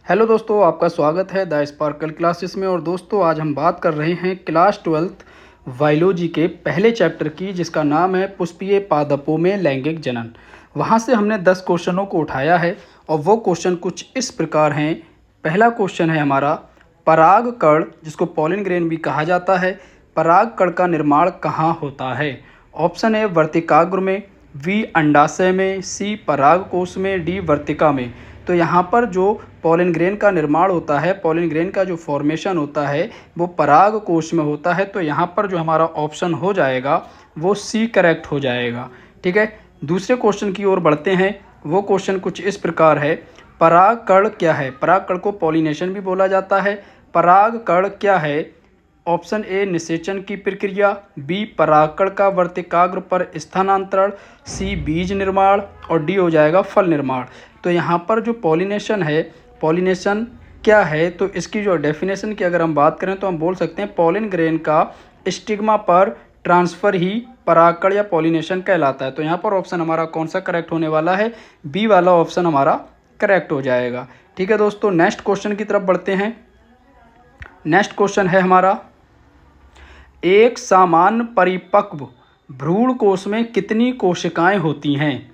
Hello दोस्तों, आपका स्वागत है द स्पार्कल क्लासेस में। और दोस्तों, आज हम बात कर रहे हैं क्लास 12th बायोलॉजी के पहले चैप्टर की, जिसका नाम है पुष्पीय पादपों में लैंगिक जनन। वहाँ से हमने 10 क्वेश्चनों को उठाया है और वो क्वेश्चन कुछ इस प्रकार हैं। पहला क्वेश्चन है हमारा, परागकण जिसको पॉलिन ग्रेन भी कहा जाता है, परागकण का निर्माण कहाँ होता है? ऑप्शन ए वर्तिकाग्र में, बी अंडाशय में, सी परागकोश में, डी वर्तिका में। तो यहाँ पर जो पॉलिन ग्रेन का निर्माण होता है, पॉलिन ग्रेन का जो फॉर्मेशन होता है वो पराग कोश में होता है। तो यहाँ पर जो हमारा ऑप्शन हो जाएगा वो सी करेक्ट हो जाएगा। ठीक है, दूसरे क्वेश्चन की ओर बढ़ते हैं। वो क्वेश्चन कुछ इस प्रकार है, परागकण क्या है? परागकण को पॉलिनेशन भी बोला जाता है। परागकण क्या है? ऑप्शन ए निषेचन की प्रक्रिया, बी परागकण का वर्तिकाग्र पर स्थानांतरण, सी बीज निर्माण और डी हो जाएगा फल निर्माण। तो यहाँ पर जो पॉलिनेशन है, पॉलिनेशन क्या है? तो इसकी जो डेफिनेशन की अगर हम बात करें तो हम बोल सकते हैं पॉलिन ग्रेन का स्टिग्मा पर ट्रांसफ़र ही परागकण या पॉलिनेशन कहलाता है। तो यहाँ पर ऑप्शन हमारा कौन सा करेक्ट होने वाला है? बी वाला ऑप्शन हमारा करेक्ट हो जाएगा। ठीक है दोस्तों, नेक्स्ट क्वेश्चन की तरफ बढ़ते हैं। नेक्स्ट क्वेश्चन है हमारा, एक सामान्य परिपक्व भ्रूण कोश में कितनी कोशिकाएं होती हैं?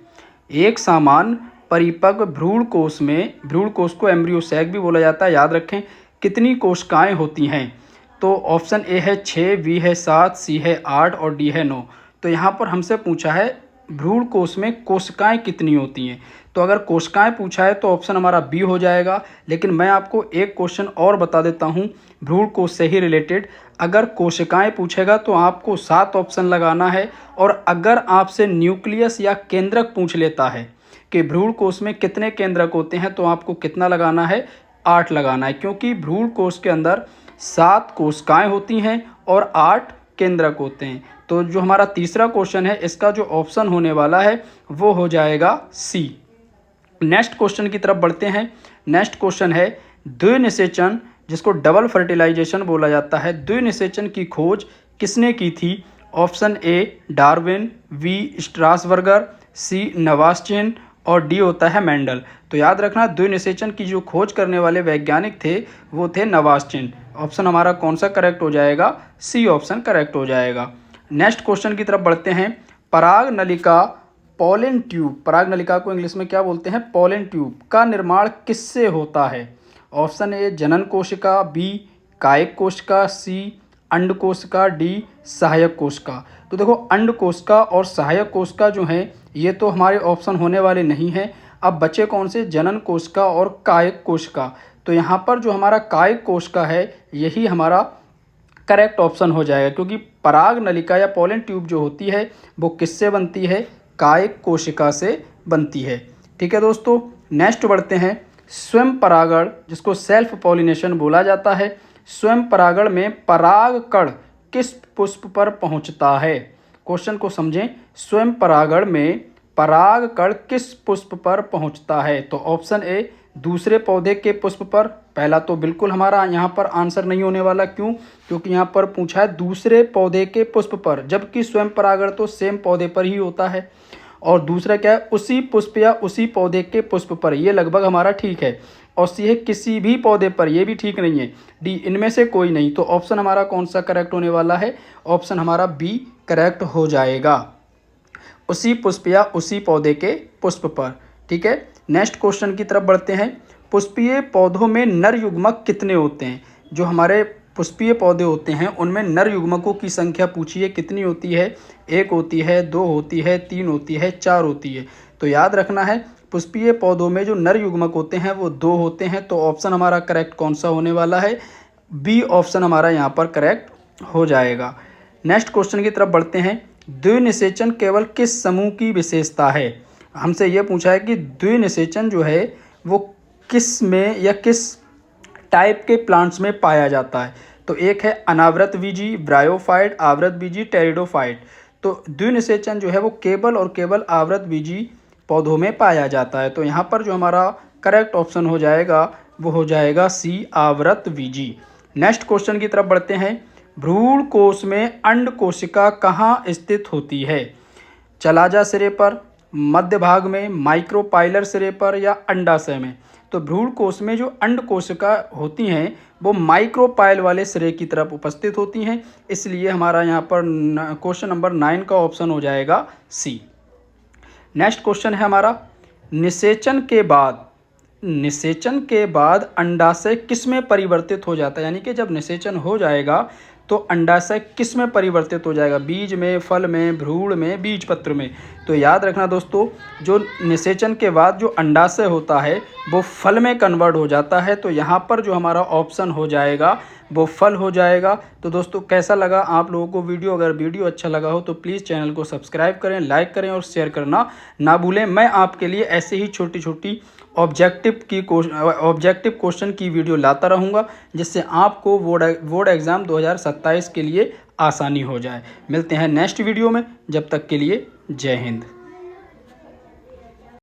एक सामान्य परिपक्व भ्रूण कोश में, भ्रूण कोश को एम्ब्रियो सैक भी बोला जाता है, याद रखें, कितनी कोशिकाएं होती हैं? तो ऑप्शन ए है 6, बी है 7, सी है 8 और डी है 9। तो यहाँ पर हमसे पूछा है भ्रूण कोश में कोशिकाएं कितनी होती हैं। तो अगर कोशिकाएं पूछा है तो ऑप्शन हमारा बी हो जाएगा। लेकिन मैं आपको एक क्वेश्चन और बता देता हूँ भ्रूण कोश से ही रिलेटेड। अगर कोशिकाएं पूछेगा तो आपको 7 ऑप्शन लगाना है, और अगर आपसे न्यूक्लियस या केंद्रक पूछ लेता है कि भ्रूण कोश में कितने केंद्रक होते हैं, तो आपको कितना लगाना है? 8 लगाना है, क्योंकि भ्रूण कोश के अंदर 7 कोशिकाएं होती हैं और 8 केंद्रक होते हैं। तो जो हमारा तीसरा क्वेश्चन है, इसका जो ऑप्शन होने वाला है वो हो जाएगा सी। नेक्स्ट क्वेश्चन की तरफ बढ़ते हैं। नेक्स्ट क्वेश्चन है, द्विनिषेचन जिसको डबल फर्टिलाइजेशन बोला जाता है, द्विनिषेचन की खोज किसने की थी? Option A Darwin, B Strasburger, C Nawaschin और डी होता है मेंडल। तो याद रखना, द्विनिषेचन की जो खोज करने वाले वैज्ञानिक थे वो थे नवास्चिन। ऑप्शन हमारा कौन सा करेक्ट हो जाएगा? सी ऑप्शन करेक्ट हो जाएगा। नेक्स्ट क्वेश्चन की तरफ बढ़ते हैं। पराग नलिका, पॉलन ट्यूब, पराग नलिका को इंग्लिश में क्या बोलते हैं? पॉलन ट्यूब का निर्माण किससे होता है? ऑप्शन ए जनन कोशिका, बी कायिक कोशिका, सी अंड कोशिका, डी सहायक कोशिका। तो देखो, अंड कोशिका और सहायक कोशिका जो हैं ये तो हमारे ऑप्शन होने वाले नहीं हैं। अब बचे कौन से? जनन कोशिका और कायिक कोशिका। तो यहाँ पर जो हमारा कायिक कोशिका है यही हमारा करेक्ट ऑप्शन हो जाएगा, क्योंकि पराग नलिका या पॉलन ट्यूब जो होती है वो किससे बनती है? कायिक कोशिका से बनती है। ठीक है दोस्तों, नेक्स्ट बढ़ते हैं। स्वयं परागण जिसको सेल्फ पॉलिनेशन बोला जाता है, स्वयं परागण में परागकण किस पुष्प पर पहुंचता है? क्वेश्चन को समझें, स्वयं परागण में परागकण किस पुष्प पर पहुंचता है? तो ऑप्शन ए दूसरे पौधे के पुष्प पर। पहला तो बिल्कुल हमारा यहाँ पर आंसर नहीं होने वाला, क्यों? क्योंकि यहाँ पर पूछा है दूसरे पौधे के पुष्प पर, जबकि स्वयं परागण तो सेम पौधे पर ही होता है। और दूसरा क्या है? उसी पुष्प या उसी पौधे के पुष्प पर, ये लगभग हमारा ठीक है। और सी है किसी भी पौधे पर, ये भी ठीक नहीं है। डी इनमें से कोई नहीं। तो ऑप्शन हमारा कौन सा करेक्ट होने वाला है? ऑप्शन हमारा बी करेक्ट हो जाएगा, उसी पुष्प या उसी पौधे के पुष्प पर। ठीक है, नेक्स्ट क्वेश्चन की तरफ बढ़ते हैं। पुष्पीय पौधों में नर युग्मक कितने होते हैं? जो हमारे पुष्पीय पौधे होते हैं उनमें नर युग्मकों की संख्या पूछिए कितनी होती है? 1 होती है, 2 होती है, 3 होती है, 4 होती है। तो याद रखना है, पुष्पीय पौधों में जो नर युग्मक होते हैं वो 2 होते हैं। तो ऑप्शन हमारा करेक्ट कौन सा होने वाला है? बी ऑप्शन हमारा यहाँ पर करेक्ट हो जाएगा। नेक्स्ट क्वेश्चन की तरफ बढ़ते हैं। द्विनिषेचन केवल किस समूह की विशेषता है? हमसे ये पूछा है कि द्विनिषेचन जो है वो किस में या किस टाइप के प्लांट्स में पाया जाता है? तो एक है अनावृत बीजी, ब्रायोफाइट, आवृत बीजी, टेरिडोफाइट। तो द्विनिषेचन जो है वो केवल और केवल आवृत बीजी पौधों में पाया जाता है। तो यहाँ पर जो हमारा करेक्ट ऑप्शन हो जाएगा वो हो जाएगा सी आवृत बीजी। नेक्स्ट क्वेश्चन की तरफ बढ़ते हैं। भ्रूण कोश में अंड कोशिका कहाँ स्थित होती है? चलाजा सिरे पर, मध्य भाग में, माइक्रोपाइलर सिरे पर या अंडाशय में? तो भ्रूण कोश में जो अंड कोशिका होती हैं वो माइक्रोपाइल वाले सिरे की तरफ उपस्थित होती हैं, इसलिए हमारा यहाँ पर क्वेश्चन नंबर 9 का ऑप्शन हो जाएगा सी। नेक्स्ट क्वेश्चन है हमारा, निषेचन के बाद अंडाशय किस में परिवर्तित हो जाता है, यानी कि जब निषेचन हो जाएगा तो अंडाशय किस में परिवर्तित हो जाएगा, बीज में, फल में, भ्रूण में, बीजपत्र में। तो याद रखना दोस्तों, जो निषेचन के बाद जो अंडाशय होता है वो फल में कन्वर्ट हो जाता है, तो यहाँ पर जो हमारा ऑप्शन हो जाएगा वो फल हो जाएगा। तो दोस्तों कैसा लगा आप लोगों को वीडियो? अगर वीडियो अच्छा लगा हो तो प्लीज़ चैनल को सब्सक्राइब करें, लाइक करें और शेयर करना ना भूलें। मैं आपके लिए ऐसे ही छोटी छोटी ऑब्जेक्टिव क्वेश्चन की वीडियो लाता रहूँगा, जिससे आपको बोर्ड एग्ज़ाम 2027 के लिए आसानी हो जाए। मिलते हैं नेक्स्ट वीडियो में, जब तक के लिए जय हिंद।